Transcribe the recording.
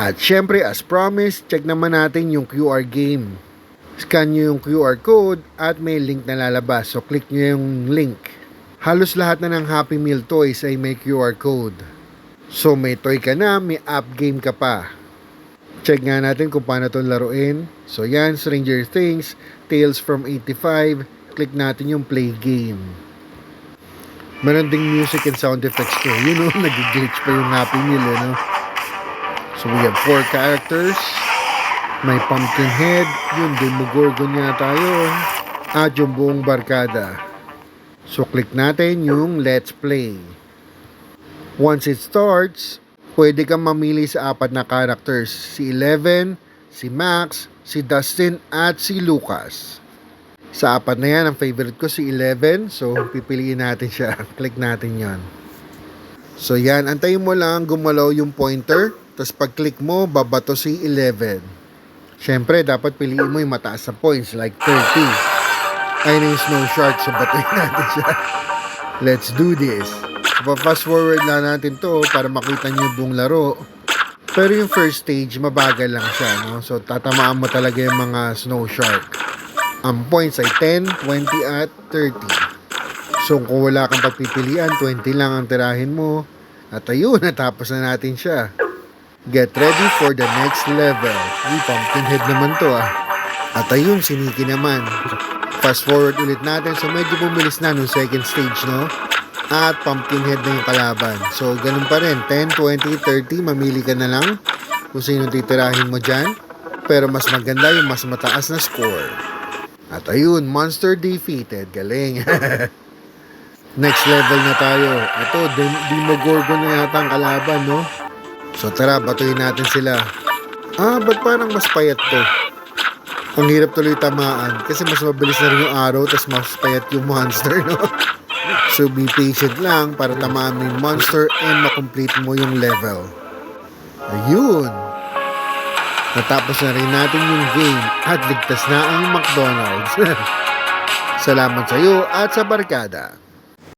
At syempre, as promised, check naman natin yung QR game. Scan nyo yung QR code at may link na lalabas. So, click nyo yung link. Halos lahat na ng Happy Meal toys ay may QR code. So, may toy ka na, may app game ka pa. Check nga natin kung paano itong laruin. So, yan, Stranger Things, Tales from 85. Click natin yung play game. Meron ding music and sound effects to. You know, nag-glitch pa yung Happy Meal, you know? So, we have 4 characters. May Pumpkinhead, yung Demogorgon yata yun, at yung buong barkada. So, click natin yung Let's Play. Once it starts, pwede kang mamili sa 4 na characters. Si Eleven, si Max, si Dustin, at si Lucas. Sa 4 na yan, ang favorite ko si Eleven. So, pipiliin natin siya. Click natin yon. So, yan. Antayin mo lang gumalaw yung pointer. Tapos, pag-click mo, babato si Eleven. Siyempre, dapat piliin mo yung mataas na points, like 30. Ayun yung snow shark, so batuin natin siya. Let's do this. Fast forward lang natin to para makita nyo yung buong laro. Pero yung first stage, mabagal lang siya, no? So, tatamaan mo talaga yung mga snow shark. Ang points ay 10, 20, at 30. So, kung wala kang pagpipilian, 20 lang ang tirahin mo. At ayun, natapos na natin siya. Get ready for the next level. Pumpkinhead naman to ah. At ayun, siniki naman. Fast forward ulit natin. So medyo bumilis na nung second stage, no? At Pumpkinhead na yung kalaban. So ganun pa rin. 10, 20, 30. Mamili ka na lang kung sino titirahin mo dyan. Pero mas maganda yung mas mataas na score. At ayun, monster defeated. Galing. Next level na tayo. Ito, Demogorgon na yata ang kalaban, no? So tara, batuhin natin sila. Ba't parang mas payat to? Ang hirap tuloy tamaan kasi mas mabilis na rin yung arrow tapos mas payat yung monster, no? So be patient lang para tamaan mo yung monster and makomplete mo yung level. Ayun! Natapos na rin natin yung game at ligtas na ang McDonald's. Salamat sa iyo at sa barkada.